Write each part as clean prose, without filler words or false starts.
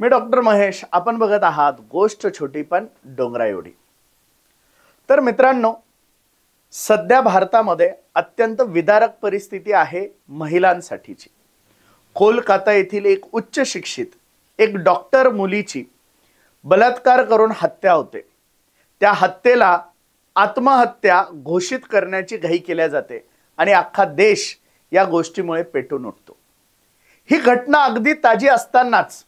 मी doctor Mahesh. आपण बघत आहात गोष्ट छोटी पण डोंगरा एवढी. तर मित्रांनो, सध्या भारतामध्ये अत्यंत विदारक परिस्थिती आहे महिलांसाठीची. कोलकाता येथील एक उच्च शिक्षित एक डॉक्टर मुलीची बलात्कार करून हत्या होते. त्या हत्येला आत्महत्या घोषित करण्याची घाई केल्या जाते आणि अख्खा देश या गोष्टीमुळे पेटून उठतो. ही घटना अगदी ताजी असतानाच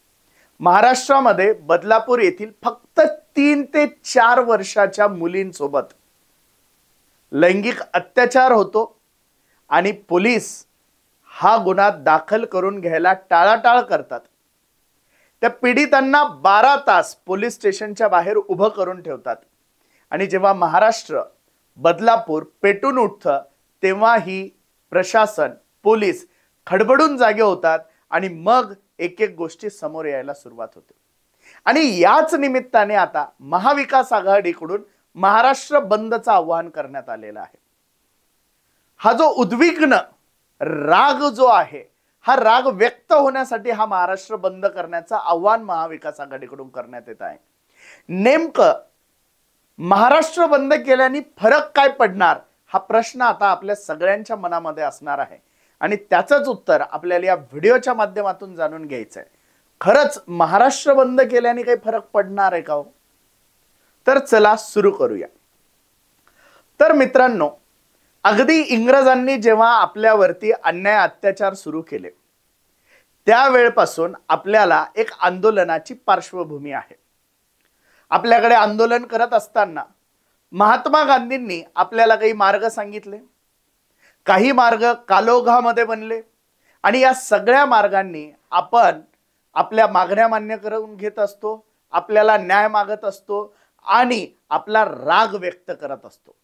महाराष्ट्रामध्ये बदलापूर येथील फक्त 3 ते 4 वर्षाच्या मुलींसोबत लैंगिक अत्याचार होतो आणि पोलीस हा गुन्हा दाखल करून घ्यायला टाळाटाळ करतात. त्या पीडितांना 12 तास पोलीस स्टेशनच्या बाहेर उभं करून ठेवतात आणि जेव्हा महाराष्ट्र बदलापूर पेटून उठतं तेव्हा ही प्रशासन पोलीस खडबडून जागे होतात आणि मग एक एक गोष्टी समोर यायला सुरुवात होते. आणि याच निमित्ताने आता महाविकास आघाडीकडून महाराष्ट्र बंदचं आवाहन करण्यात आलेलं आहे. हा जो उद्विग्न राग जो आहे, हा राग व्यक्त होण्यासाठी हा महाराष्ट्र बंद करण्याचं आवाहन महाविकास आघाडीकडून करण्यात येत आहे. नेमकं महाराष्ट्र बंद केल्याने फरक काय पडणार हा प्रश्न आता आपल्या सगळ्यांच्या मनामध्ये असणार आहे आणि त्याचंच उत्तर आपल्याला या व्हिडिओच्या माध्यमातून जाणून घ्यायचं आहे. खरंच महाराष्ट्र बंद केल्याने काही फरक पडणार आहे का हो? तर चला सुरू करूया. तर मित्रांनो, अगदी इंग्रजांनी जेव्हा आपल्यावरती अन्याय अत्याचार सुरू केले त्यावेळपासून आपल्याला एक आंदोलनाची पार्श्वभूमी आहे. आपल्याकडे आंदोलन करत असताना महात्मा गांधींनी आपल्याला काही मार्ग सांगितले, काही मार्ग कालौघामध्ये बनले आणि या सगळ्या मार्गांनी आपण आपल्या मागण्या मान्य करून घेत असतो, आपल्याला न्याय मागत असतो आणि आपला राग व्यक्त करत असतो.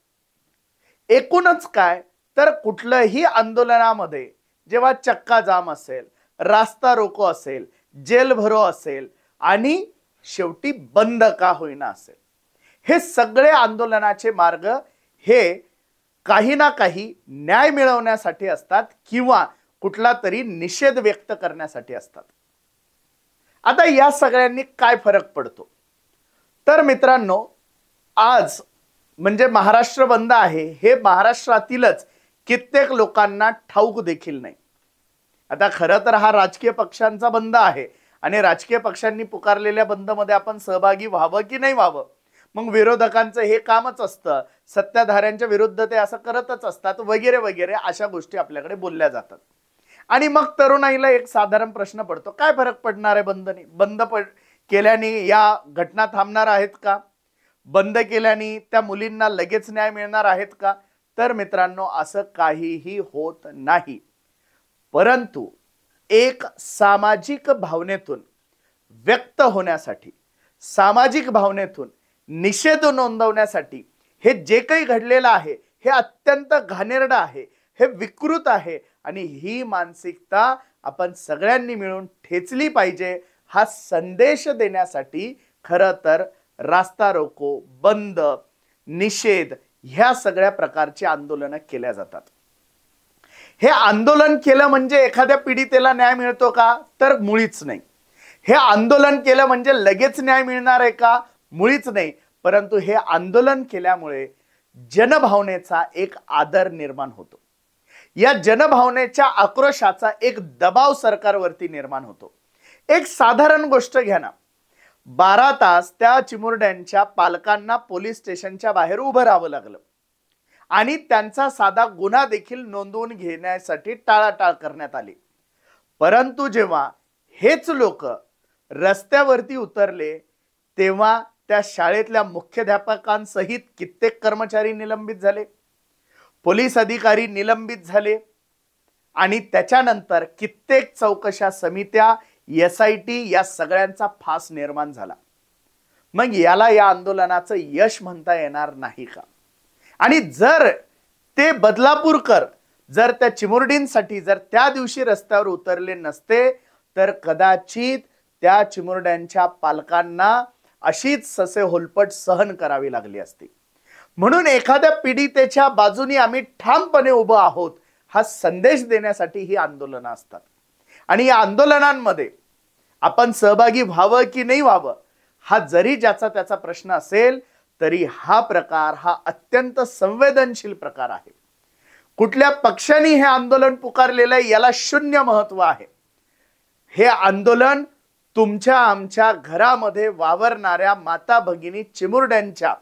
एकूणच काय तर कुठल्याही आंदोलनामध्ये जेव्हा चक्का जाम असेल, रास्ता रोको असेल, जेल भरो असेल आणि शेवटी बंद का होईना असेल, हे सगळे आंदोलनाचे मार्ग हे काही ना काही न्याय मिळवण्यासाठी असतात किंवा कुठला तरी निषेध व्यक्त करण्यासाठी असतात. आता या सगळ्यांनी काय फरक पडतो? तर मित्रांनो, आज म्हणजे महाराष्ट्र बंद आहे हे महाराष्ट्रातीलच कित्येक लोकांना ठाऊक देखील नाही. आता खरं तर हा राजकीय पक्षांचा बंद आहे आणि राजकीय पक्षांनी पुकारलेल्या बंदमध्ये आपण सहभागी व्हावं की नाही व्हावं, मग विरोधकांचं हे कामच असतं, सत्ताधाऱ्यांच्या विरुद्ध ते असं करतच असतात वगैरे वगैरे अशा गोष्टी आपल्याकडे बोलल्या जातात. आणि मग तरुणाईला एक साधारण प्रश्न पडतो, काय फरक पडणार आहे बंदने? केल्याने या घटना थांबणार आहेत का? बंद केल्याने त्या मुलींना लगेच न्याय मिळणार आहेत का? तर मित्रांनो, असं काहीही होत नाही. परंतु एक सामाजिक भावनेतून व्यक्त होण्यासाठी, सामाजिक भावनेतून निषेध नोंदवण्यासाठी हे जे काही घडलेलं आहे हे अत्यंत घाणेरडं आहे, हे विकृत आहे आणि ही मानसिकता आपण सगळ्यांनी मिळून ठेचली पाहिजे. हा संदेश देण्यासाठी खरं तर रास्ता रोको, बंद, निषेध ह्या सगळ्या प्रकारची आंदोलनं केल्या जातात. हे आंदोलन केलं म्हणजे एखाद्या पीडितेला न्याय मिळतो का? तर मुळीच नाही. हे आंदोलन केलं म्हणजे लगेच न्याय मिळणार आहे का? मुळीच नाही. परंतु हे आंदोलन केल्यामुळे जनभावनेचा एक आदर निर्माण होतो. या जनभावनेच्या आक्रोशाचा एक दबाव सरकारवरती निर्माण होतो. एक साधारण गोष्ट घ्या ना, 12 तास त्या चिमुरड्यांच्या पालकांना पोलीस स्टेशनच्या बाहेर उभं राहावं लागलं आणि त्यांचा साधा गुन्हा देखील नोंदवून घेण्यासाठी टाळाटाळ करण्यात आली. परंतु जेव्हा हेच लोक रस्त्यावरती उतरले तेव्हा त्या शाळेतल्या मुख्याध्यापकांसहित कित्येक कर्मचारी निलंबित झाले, पोलीस अधिकारी निलंबित झाले आणि त्याच्यानंतर कित्येक चौकशा समित्या, SIT या सगळ्यांचा फास निर्माण झाला. मग याला या आंदोलनाचं यश म्हणता येणार नाही का? आणि जर ते बदलापूरकर जर त्या चिमुरडींसाठी जर त्या दिवशी रस्त्यावर उतरले नसते तर कदाचित त्या चिमुरड्यांच्या पालकांना अशीच ससे होलपट सहन करावी लागली असती. म्हणून एखाद्या पीडितेच्या बाजूने आम्ही ठामपणे उभं आहोत हा संदेश देण्यासाठी ही आंदोलनं असतात. आणि या आंदोलनांमध्ये आपण सहभागी व्हावं की नाही व्हावं हा जरी ज्याचा त्याचा प्रश्न असेल तरी हा प्रकार हा अत्यंत संवेदनशील प्रकार आहे. कुठल्या पक्षाने हे आंदोलन पुकारलेलं आहे याला शून्य महत्व आहे. हे आंदोलन तुमच्या आमच्या घरामध्ये वावरणाऱ्या माता भगिनी चिमुरड्यांच्या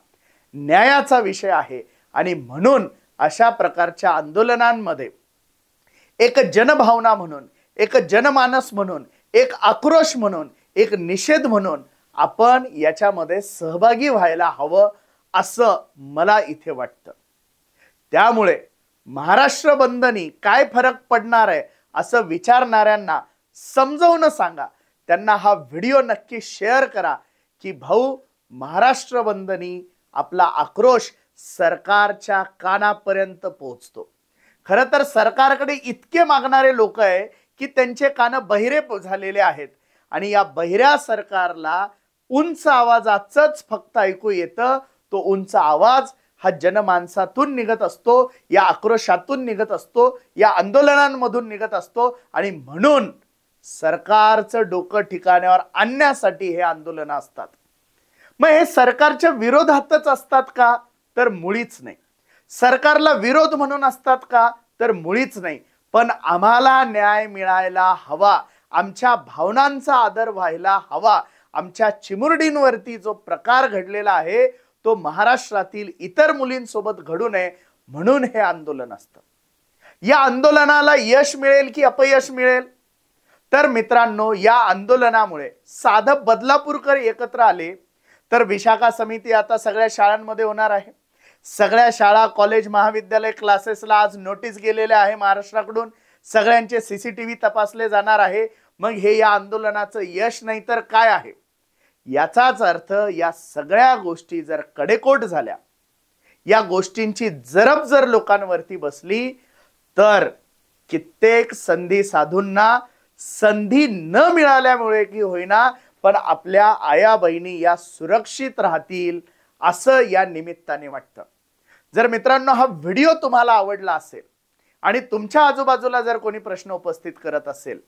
न्यायाचा विषय आहे आणि म्हणून अशा प्रकारच्या आंदोलनांमध्ये एक जनभावना म्हणून, एक जनमानस म्हणून, एक आक्रोश म्हणून, एक निषेध म्हणून आपण याच्यामध्ये सहभागी व्हायला हवं असं मला इथे वाटतं. त्यामुळे महाराष्ट्र बंदनी काय फरक पडणार आहे असं विचारणाऱ्यांना समजावून सांगा. त्यांना हा व्हिडिओ नक्की शेअर करा की भाऊ महाराष्ट्र बंदनी आपला आक्रोश सरकारच्या कानापर्यंत पोहोचतो. खरं तर सरकारकडे इतके मागणारे लोक आहे की त्यांचे कान बहिरे झालेले आहेत आणि या बहिऱ्या सरकारला उंच आवाजाचंच फक्त ऐकू येतं. तो उंच आवाज हा जनमानसातून निघत असतो, या आक्रोशातून निघत असतो, या आंदोलनांमधून निघत असतो आणि म्हणून सरकारचं डोकं ठिकाण्यावर आणण्यासाठी हे आंदोलन असतात. मग हे सरकारच्या विरोधातच असतात का? तर मुळीच नाही. सरकारला विरोध म्हणून असतात का? तर मुळीच नाही. पण आम्हाला न्याय मिळायला हवा, आमच्या भावनांचा आदर व्हायला हवा, आमच्या चिमुरडींवरती जो प्रकार घडलेला आहे तो महाराष्ट्रातील इतर मुलींसोबत घडू नये म्हणून हे आंदोलन असतं. या आंदोलनाला यश मिळेल की अपयश मिळेल? तर मित्रांनो, या आंदोलनामुळे साधं बदलापूरकर एकत्र आले तर विशाखा समिती आता सगळ्या शाळांमध्ये होणार आहे. सगळ्या शाळा, कॉलेज, महाविद्यालय, क्लासेसला आज नोटीस गेलेल्या आहे महाराष्ट्राकडून. सगळ्यांचे सीसीटीव्ही तपासले जाणार आहे. मग हे या आंदोलनाचं यश नाही तर काय आहे? याचाच अर्थ या सगळ्या गोष्टी जर कडेकोट झाल्या, या गोष्टींची जरब जर लोकांवरती बसली तर कित्येक संधी साधूंना संधी न मिळाल्यामुळे की होईना पण आपल्या आया बहिणी या सुरक्षित राहतील असं या निमित्ताने वाटतं. जर मित्रांनो हा व्हिडिओ तुम्हाला आवडला असेल आणि तुमच्या आजूबाजूला जर कोणी प्रश्न उपस्थित करत असेल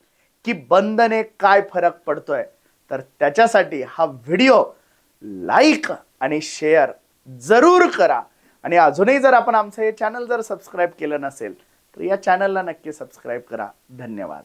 की बंदने काय फरक पडतोय तर त्याच्यासाठी हा व्हिडिओ लाईक आणि शेअर जरूर करा. आणि अजूनही जर आपण आमचं हे चॅनल जर सबस्क्राईब केलं नसेल तर या चॅनलला नक्की सबस्क्राईब करा. धन्यवाद.